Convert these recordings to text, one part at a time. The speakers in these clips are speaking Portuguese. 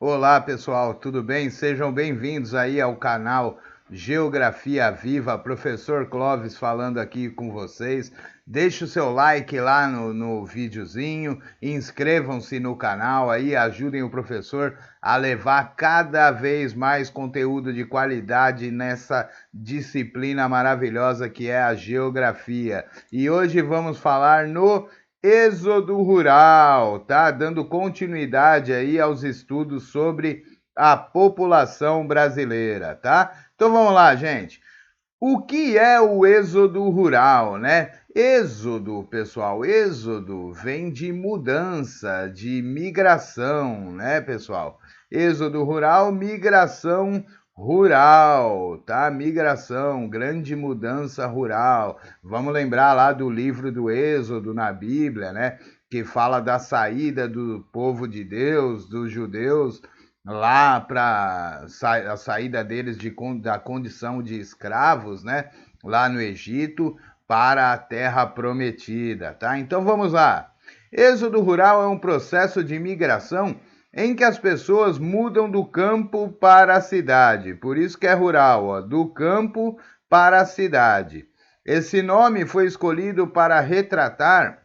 Olá pessoal, tudo bem? Sejam bem-vindos aí ao canal Geografia Viva, professor Clóvis falando aqui com vocês. Deixe o seu like lá no videozinho, inscrevam-se no canal aí, ajudem o professor a levar cada vez mais conteúdo de qualidade nessa disciplina maravilhosa que é a geografia. E hoje vamos falar no Êxodo rural, tá? Dando continuidade aí aos estudos sobre a população brasileira, tá? Então vamos lá, gente. O que é o êxodo rural, né? Êxodo, pessoal, êxodo vem de mudança, de migração, né, pessoal? Êxodo rural, migração rural, tá? Migração, grande mudança rural. Vamos lembrar lá do livro do Êxodo na Bíblia, né? Que fala da saída do povo de Deus, dos judeus, lá para a saída deles da condição de escravos, né? Lá no Egito, para a terra prometida, tá? Então vamos lá. Êxodo rural é um processo de migração em que as pessoas mudam do campo para a cidade. Por isso que é rural, ó, do campo para a cidade. Esse nome foi escolhido para retratar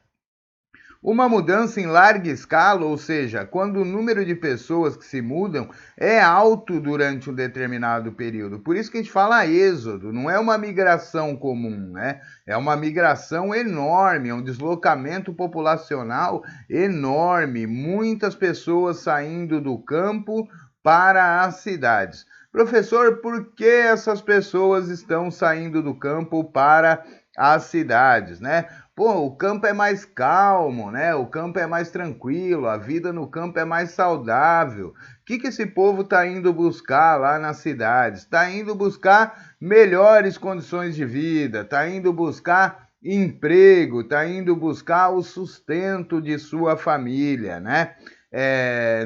uma mudança em larga escala, ou seja, quando o número de pessoas que se mudam é alto durante um determinado período. Por isso que a gente fala êxodo, não é uma migração comum, né? É uma migração enorme, é um deslocamento populacional enorme, muitas pessoas saindo do campo para as cidades. Professor, por que essas pessoas estão saindo do campo para as cidades, né? Pô, o campo é mais calmo, né? O campo é mais tranquilo, a vida no campo é mais saudável. O que esse povo está indo buscar lá nas cidades? Está indo buscar melhores condições de vida, está indo buscar emprego, está indo buscar o sustento de sua família, né?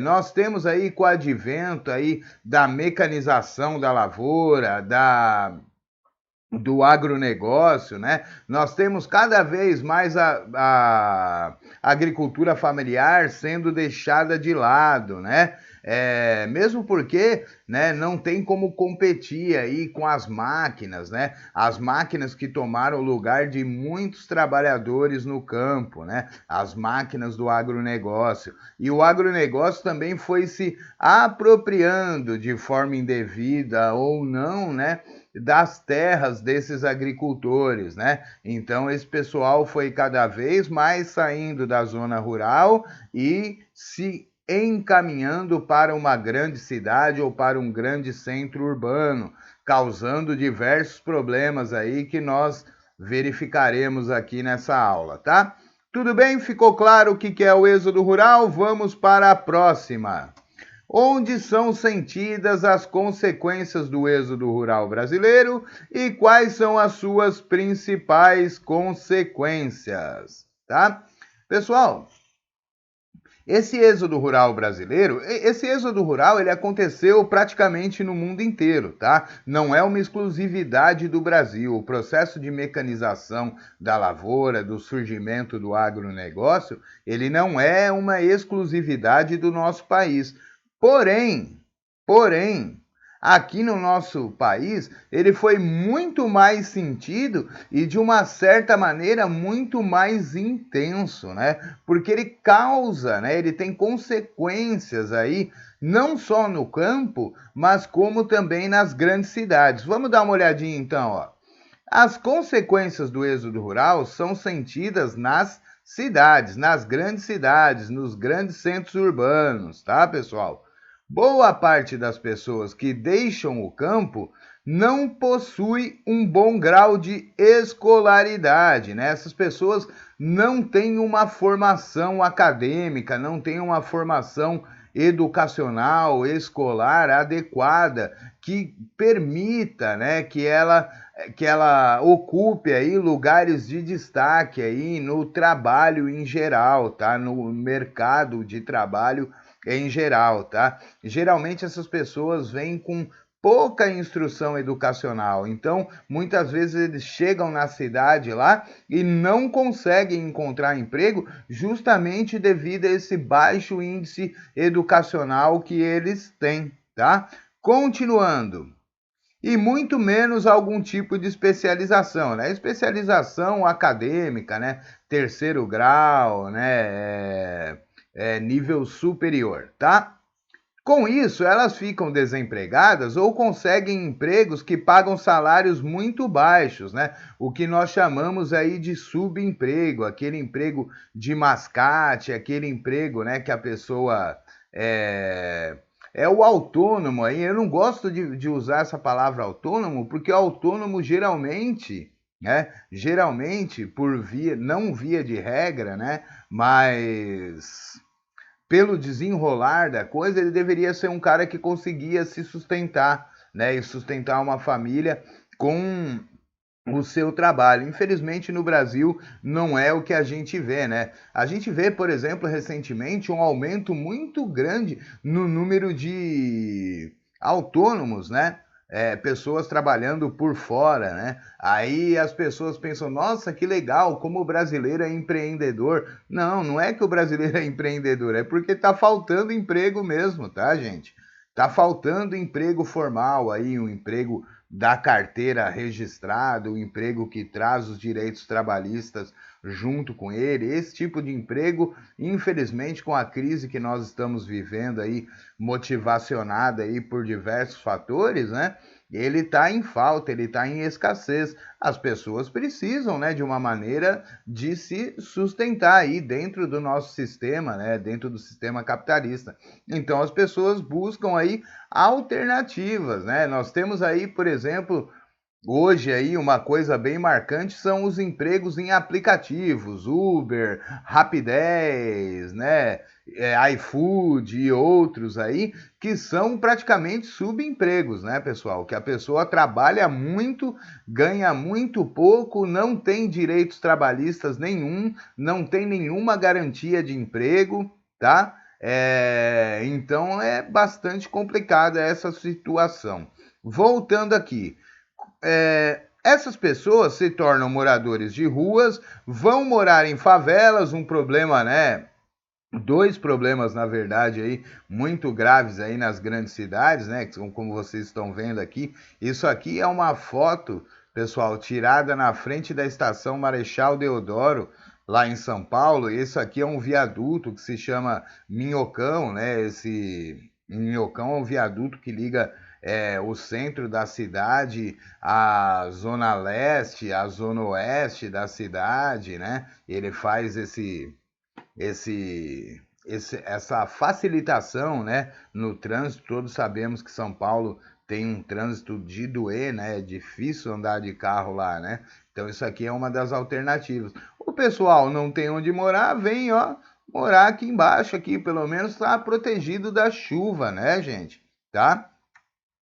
Nós temos aí com o advento aí da mecanização da lavoura, do agronegócio, né? Nós temos cada vez mais a agricultura familiar sendo deixada de lado, né? Mesmo porque, né, não tem como competir aí com as máquinas, né? As máquinas que tomaram o lugar de muitos trabalhadores no campo, né? As máquinas do agronegócio. E o agronegócio também foi se apropriando de forma indevida ou não, né? Das terras desses agricultores, né? Então esse pessoal foi cada vez mais saindo da zona rural e se encaminhando para uma grande cidade ou para um grande centro urbano, causando diversos problemas aí que nós verificaremos aqui nessa aula, tá? Tudo bem? Ficou claro o que é o êxodo rural? Vamos para a próxima. Onde são sentidas as consequências do êxodo rural brasileiro e quais são as suas principais consequências, tá? Pessoal, esse êxodo rural brasileiro, esse êxodo rural, ele aconteceu praticamente no mundo inteiro, tá? Não é uma exclusividade do Brasil. O processo de mecanização da lavoura, do surgimento do agronegócio, ele não é uma exclusividade do nosso país. Porém, aqui no nosso país, ele foi muito mais sentido e de uma certa maneira muito mais intenso, né? Porque ele causa, né? Ele tem consequências aí, não só no campo, mas como também nas grandes cidades. Vamos dar uma olhadinha então, ó. As consequências do êxodo rural são sentidas nas cidades, nas grandes cidades, nos grandes centros urbanos, tá, pessoal? Boa parte das pessoas que deixam o campo não possui um bom grau de escolaridade, né? Essas pessoas não têm uma formação acadêmica, não têm uma formação educacional, escolar adequada que permita, né, que ela ocupe aí lugares de destaque aí no trabalho em geral, tá? No mercado de trabalho em geral, tá? Geralmente essas pessoas vêm com pouca instrução educacional. Então, muitas vezes eles chegam na cidade lá e não conseguem encontrar emprego justamente devido a esse baixo índice educacional que eles têm, tá? Continuando. E muito menos algum tipo de especialização, né? Especialização acadêmica, né? Terceiro grau, né? Nível superior, tá? Com isso, elas ficam desempregadas ou conseguem empregos que pagam salários muito baixos, né? O que nós chamamos aí de subemprego, aquele emprego de mascate, aquele emprego, né, que a pessoa é o autônomo aí. Eu não gosto de usar essa palavra autônomo, porque autônomo geralmente, né? Geralmente, não via de regra, né? Mas pelo desenrolar da coisa, ele deveria ser um cara que conseguia se sustentar, né? E sustentar uma família com o seu trabalho. Infelizmente, no Brasil, não é o que a gente vê, né? A gente vê, por exemplo, recentemente, um aumento muito grande no número de autônomos, né? Pessoas trabalhando por fora, né? Aí as pessoas pensam, nossa, que legal, como o brasileiro é empreendedor. Não, não é que o brasileiro é empreendedor, é porque tá faltando emprego mesmo, tá, gente? Tá faltando emprego formal aí, um emprego da carteira registrado, o emprego que traz os direitos trabalhistas junto com ele. Esse tipo de emprego, infelizmente, com a crise que nós estamos vivendo aí, motivacionada aí por diversos fatores, né? Ele está em falta, ele está em escassez. As pessoas precisam, né, de uma maneira de se sustentar aí dentro do nosso sistema, né, dentro do sistema capitalista. Então as pessoas buscam aí alternativas, né? Nós temos aí, por exemplo, hoje aí uma coisa bem marcante são os empregos em aplicativos, Uber, Rapidez, né, iFood e outros aí, que são praticamente subempregos, né, pessoal? Que a pessoa trabalha muito, ganha muito pouco, não tem direitos trabalhistas nenhum, não tem nenhuma garantia de emprego, tá? Então é bastante complicada essa situação. Voltando aqui, essas pessoas se tornam moradores de ruas, vão morar em favelas, um problema, né? Dois problemas, na verdade, aí, muito graves aí nas grandes cidades, né? Como vocês estão vendo aqui. Isso aqui é uma foto, pessoal, tirada na frente da estação Marechal Deodoro, lá em São Paulo. Isso aqui é um viaduto que se chama Minhocão, né? Esse Minhocão é um viaduto que liga o centro da cidade à zona leste, à zona oeste da cidade, né? Ele faz essa facilitação, né, no trânsito. Todos sabemos que São Paulo tem um trânsito de doer, né? É difícil andar de carro lá, né? Então isso aqui é uma das alternativas. O pessoal não tem onde morar, vem, ó, morar aqui embaixo, aqui pelo menos está protegido da chuva, né, gente? Tá?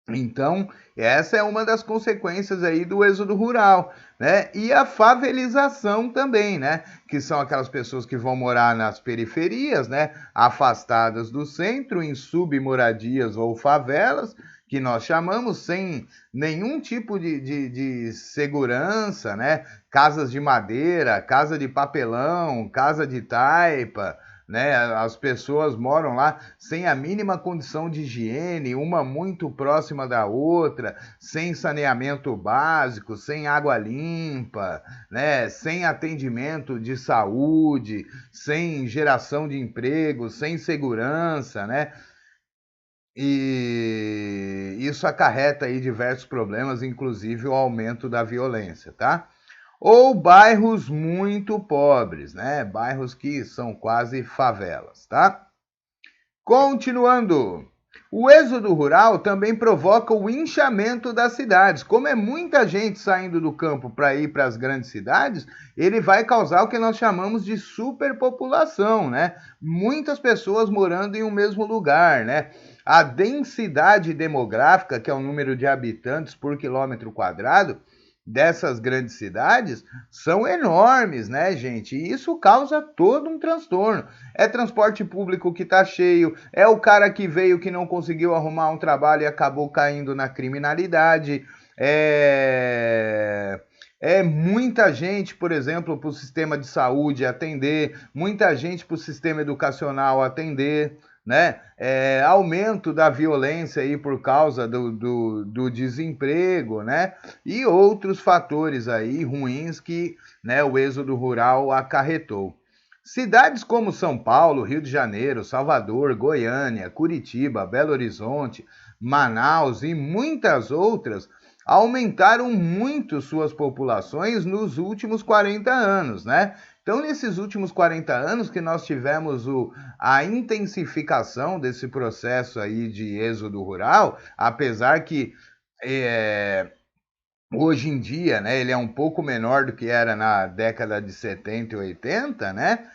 Então, essa é uma das consequências aí do êxodo rural, né? E a favelização também, né? Que são aquelas pessoas que vão morar nas periferias, né? Afastadas do centro, em submoradias ou favelas, que nós chamamos, sem nenhum tipo de segurança, né? Casas de madeira, casa de papelão, casa de taipa, né? As pessoas moram lá sem a mínima condição de higiene, uma muito próxima da outra, sem saneamento básico, sem água limpa, né? Sem atendimento de saúde, sem geração de emprego, sem segurança, né? E isso acarreta aí diversos problemas, inclusive o aumento da violência, tá? Ou bairros muito pobres, né? Bairros que são quase favelas, tá? Continuando. O êxodo rural também provoca o inchamento das cidades. Como é muita gente saindo do campo para ir para as grandes cidades, ele vai causar o que nós chamamos de superpopulação, né? Muitas pessoas morando em um mesmo lugar, né? A densidade demográfica, que é o número de habitantes por quilômetro quadrado, dessas grandes cidades são enormes, né, gente? E isso causa todo um transtorno. É transporte público que está cheio, é o cara que veio que não conseguiu arrumar um trabalho e acabou caindo na criminalidade, é muita gente, por exemplo, para o sistema de saúde atender, muita gente para o sistema educacional atender, né? Aumento da violência aí por causa do desemprego, né? E outros fatores aí ruins que, né, o êxodo rural acarretou. Cidades como São Paulo, Rio de Janeiro, Salvador, Goiânia, Curitiba, Belo Horizonte, Manaus e muitas outras aumentaram muito suas populações nos últimos 40 anos, né? Então, nesses últimos 40 anos que nós tivemos a intensificação desse processo aí de êxodo rural, apesar que hoje em dia, né, ele é um pouco menor do que era na década de 70 e 80, né?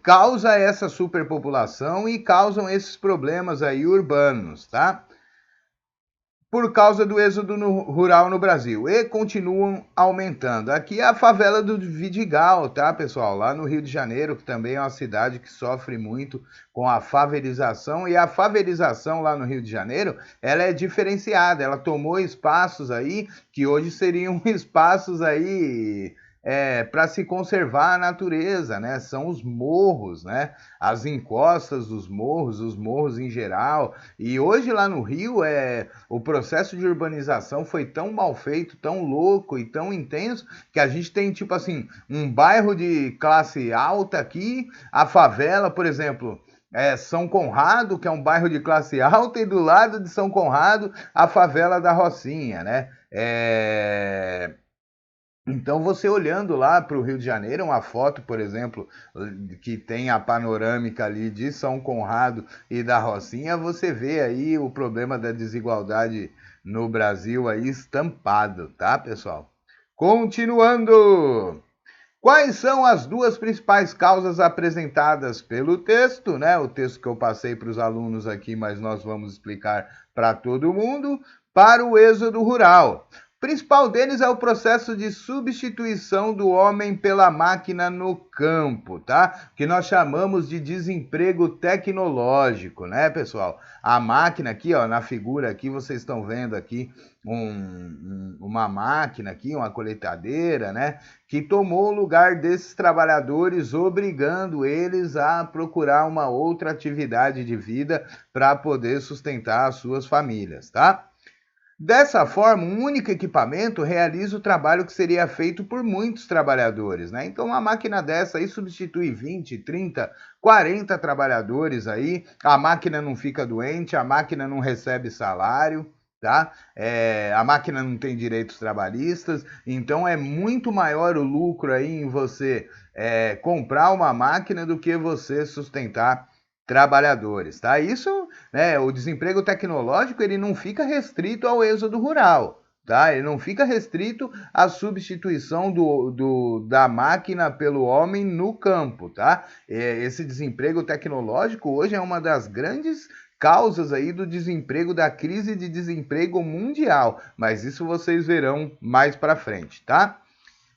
Causa essa superpopulação e causam esses problemas aí urbanos, tá? Por causa do êxodo rural no Brasil, e continuam aumentando. Aqui é a favela do Vidigal, tá, pessoal? Lá no Rio de Janeiro, que também é uma cidade que sofre muito com a favelização, e a favelização lá no Rio de Janeiro, ela é diferenciada, ela tomou espaços aí que hoje seriam espaços aí para se conservar a natureza, né? São os morros, né? As encostas dos morros, os morros em geral. E hoje lá no Rio, o processo de urbanização foi tão mal feito, tão louco e tão intenso, que a gente tem, tipo assim, um bairro de classe alta aqui, a favela, por exemplo, São Conrado, que é um bairro de classe alta, e do lado de São Conrado, a favela da Rocinha, né? Então, você olhando lá para o Rio de Janeiro, uma foto, por exemplo, que tem a panorâmica ali de São Conrado e da Rocinha, você vê aí o problema da desigualdade no Brasil aí estampado, tá, pessoal? Continuando! Quais são as duas principais causas apresentadas pelo texto, né? O texto que eu passei para os alunos aqui, mas nós vamos explicar para todo mundo, para o êxodo rural. O principal deles é o processo de substituição do homem pela máquina no campo, tá? Que nós chamamos de desemprego tecnológico, né, pessoal? A máquina aqui, ó, na figura aqui, vocês estão vendo aqui uma máquina aqui, uma colheitadeira, né? Que tomou o lugar desses trabalhadores, obrigando eles a procurar uma outra atividade de vida para poder sustentar as suas famílias, tá? Dessa forma, um único equipamento realiza o trabalho que seria feito por muitos trabalhadores, né? Então, uma máquina dessa aí substitui 20, 30, 40 trabalhadores aí, a máquina não fica doente, a máquina não recebe salário, tá? A máquina não tem direitos trabalhistas, então é muito maior o lucro aí em você comprar uma máquina do que você sustentar trabalhadores, tá? Isso, né, o desemprego tecnológico, ele não fica restrito ao êxodo rural, tá? Ele não fica restrito à substituição da máquina pelo homem no campo, tá? Esse desemprego tecnológico hoje é uma das grandes causas aí do desemprego, da crise de desemprego mundial, mas isso vocês verão mais para frente, tá?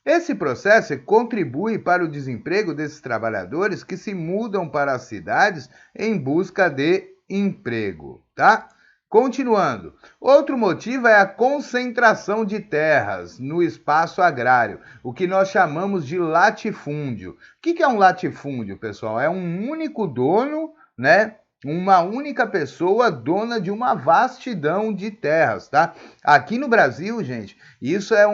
Esse processo contribui para o desemprego desses trabalhadores que se mudam para as cidades em busca de emprego, tá? Continuando, outro motivo é a concentração de terras no espaço agrário, o que nós chamamos de latifúndio. O que é um latifúndio, pessoal? É um único dono, né? Uma única pessoa dona de uma vastidão de terras, tá? Aqui no Brasil, gente, isso é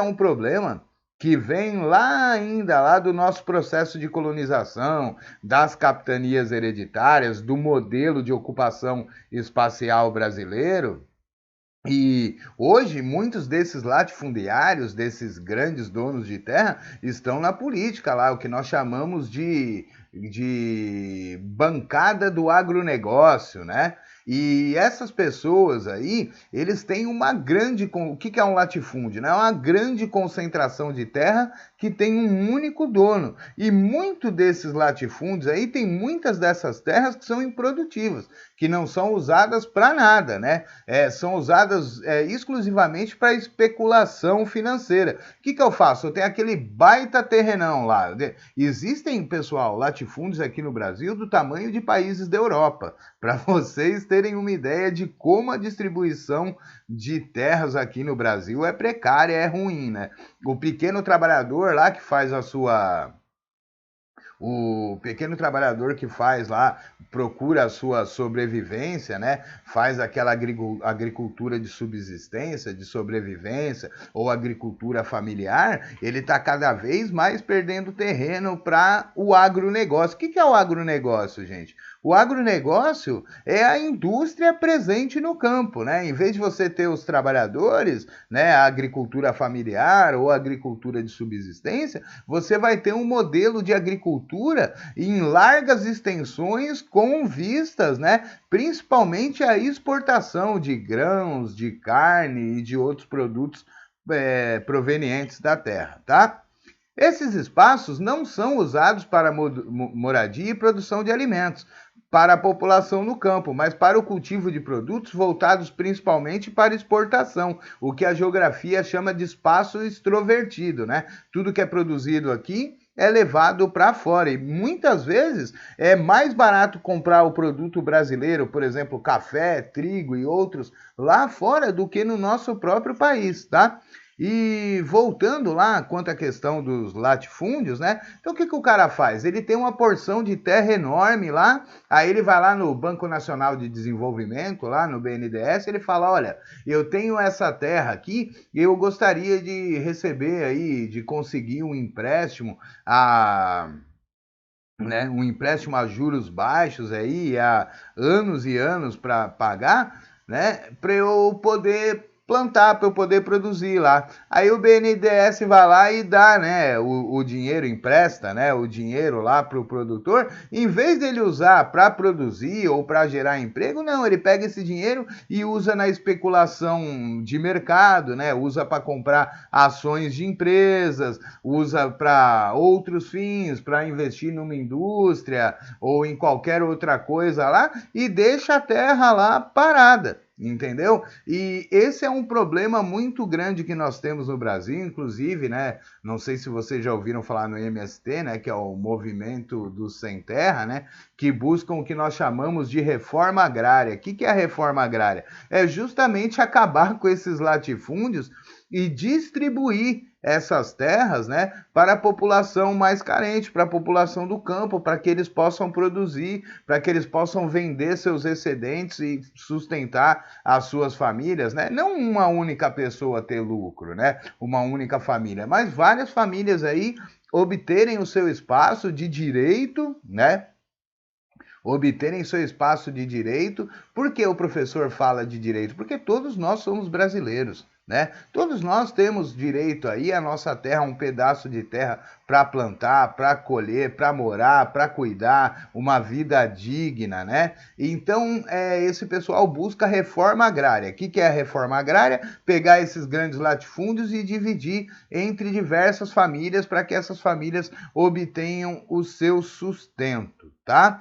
um problema que vem lá ainda, lá do nosso processo de colonização, das capitanias hereditárias, do modelo de ocupação espacial brasileiro. E hoje, muitos desses latifundiários, desses grandes donos de terra, estão na política lá, o que nós chamamos de de bancada do agronegócio, né? E essas pessoas aí, eles têm uma grande... O que é um latifúndio? É uma grande concentração de terra que tem um único dono. E muito desses latifúndios aí, tem muitas dessas terras que são improdutivas, que não são usadas para nada, né? São usadas exclusivamente para especulação financeira. O que eu faço? Eu tenho aquele baita terrenão lá. Existem, pessoal, latifúndios aqui no Brasil do tamanho de países da Europa, para vocês terem uma ideia de como a distribuição de terras aqui no Brasil é precária, é ruim, né? O pequeno trabalhador lá que faz a sua... O pequeno trabalhador que faz lá, procura a sua sobrevivência, né? Faz aquela agricultura de subsistência, de sobrevivência, ou agricultura familiar, ele está cada vez mais perdendo terreno para o agronegócio. O que é o agronegócio, gente? O agronegócio é a indústria presente no campo, né? Em vez de você ter os trabalhadores, né, a agricultura familiar ou a agricultura de subsistência, você vai ter um modelo de agricultura em largas extensões com vistas, né, principalmente à exportação de grãos, de carne e de outros produtos provenientes da terra, tá? Esses espaços não são usados para moradia e produção de alimentos para a população no campo, mas para o cultivo de produtos voltados principalmente para exportação, o que a geografia chama de espaço extrovertido, né? Tudo que é produzido aqui é levado para fora e muitas vezes é mais barato comprar o produto brasileiro, por exemplo, café, trigo e outros, lá fora do que no nosso próprio país, tá? E voltando lá quanto à questão dos latifúndios, né? Então o que o cara faz? Ele tem uma porção de terra enorme lá, aí ele vai lá no Banco Nacional de Desenvolvimento, lá no BNDES, ele fala, olha, eu tenho essa terra aqui e eu gostaria de receber aí, de conseguir um empréstimo né, um empréstimo a juros baixos aí, há anos e anos para pagar, né, para eu poder plantar, para eu poder produzir lá. Aí o BNDES vai lá e dá, né, o dinheiro, empresta, né, o dinheiro lá para o produtor, em vez dele usar para produzir ou para gerar emprego, não, ele pega esse dinheiro e usa na especulação de mercado, né, usa para comprar ações de empresas, usa para outros fins, para investir numa indústria ou em qualquer outra coisa lá e deixa a terra lá parada. Entendeu? E esse é um problema muito grande que nós temos no Brasil, inclusive, né? Não sei se vocês já ouviram falar no MST, né? Que é o Movimento do Sem Terra, né? Que buscam o que nós chamamos de reforma agrária. O que é a reforma agrária? É justamente acabar com esses latifúndios e distribuir essas terras, né, para a população mais carente, para a população do campo, para que eles possam produzir, para que eles possam vender seus excedentes e sustentar as suas famílias, né? Não uma única pessoa ter lucro, né? Uma única família, mas várias famílias aí obterem o seu espaço de direito, né? Obterem seu espaço de direito. Por que o professor fala de direito? Porque todos nós somos brasileiros, né? Todos nós temos direito aí à nossa terra, um pedaço de terra para plantar, para colher, para morar, para cuidar, uma vida digna, né? Então, esse pessoal busca reforma agrária. O que é a reforma agrária? Pegar esses grandes latifúndios e dividir entre diversas famílias para que essas famílias obtenham o seu sustento, tá?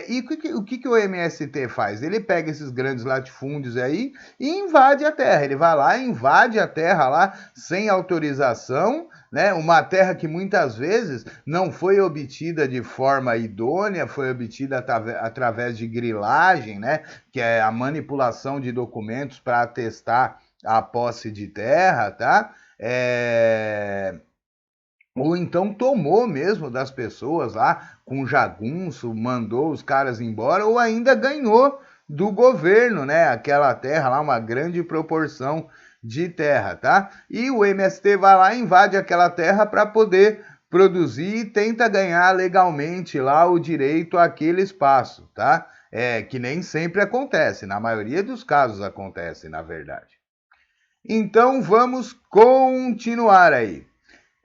E o que o MST faz? Ele pega esses grandes latifúndios aí e invade a terra. Ele vai lá, invade a terra lá sem autorização, né? Uma terra que muitas vezes não foi obtida de forma idônea, foi obtida através de grilagem, né? Que é a manipulação de documentos para atestar a posse de terra, tá? Ou então tomou mesmo das pessoas lá com jagunço, mandou os caras embora, ou ainda ganhou do governo, né? Aquela terra lá, uma grande proporção de terra, tá? E o MST vai lá e invade aquela terra para poder produzir e tenta ganhar legalmente lá o direito àquele espaço, tá? Que nem sempre acontece, na maioria dos casos acontece, na verdade. Então vamos continuar aí.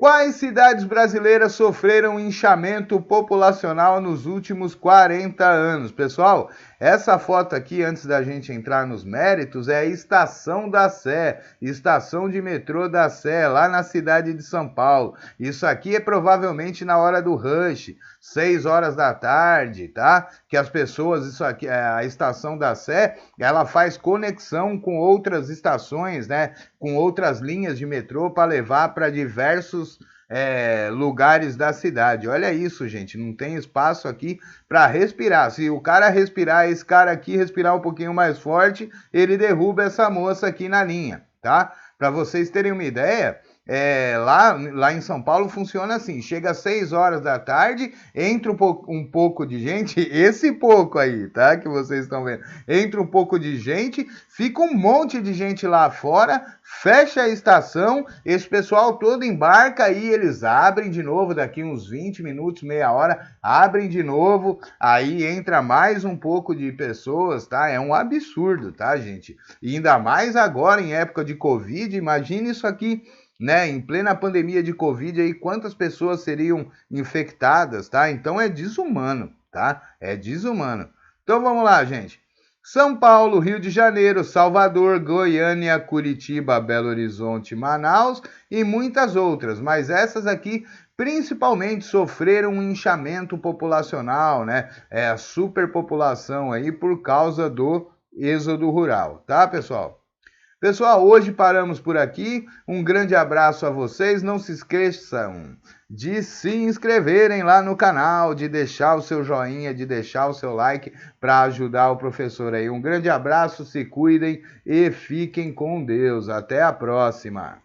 Quais cidades brasileiras sofreram inchamento populacional nos últimos 40 anos? Pessoal, essa foto aqui, antes da gente entrar nos méritos, é a Estação da Sé, estação de metrô da Sé, lá na cidade de São Paulo. Isso aqui é provavelmente na hora do rush, 6 horas da tarde, tá? Que as pessoas, isso aqui, a Estação da Sé, ela faz conexão com outras estações, né? Com outras linhas de metrô para levar para diversos lugares da cidade. Olha isso, gente, não tem espaço aqui para respirar. Se o cara respirar, esse cara aqui respirar um pouquinho mais forte, ele derruba essa moça aqui na linha, tá? Para vocês terem uma ideia, lá em São Paulo funciona assim, chega às 6 horas da tarde, entra um pouco de gente, esse pouco aí, tá, que vocês estão vendo, entra um pouco de gente, fica um monte de gente lá fora, fecha a estação, esse pessoal todo embarca e eles abrem de novo, daqui uns 20 minutos, meia hora, abrem de novo, aí entra mais um pouco de pessoas, tá, é um absurdo, tá, gente, e ainda mais agora em época de Covid, imagine isso aqui, né, em plena pandemia de Covid, aí quantas pessoas seriam infectadas, tá? Então é desumano, tá? É desumano. Então vamos lá, gente. São Paulo, Rio de Janeiro, Salvador, Goiânia, Curitiba, Belo Horizonte, Manaus e muitas outras, mas essas aqui principalmente sofreram um inchamento populacional, né? É a superpopulação aí por causa do êxodo rural, tá, pessoal? Pessoal, hoje paramos por aqui. Um grande abraço a vocês. Não se esqueçam de se inscreverem lá no canal, de deixar o seu joinha, de deixar o seu like para ajudar o professor aí. Um grande abraço, se cuidem e fiquem com Deus. Até a próxima.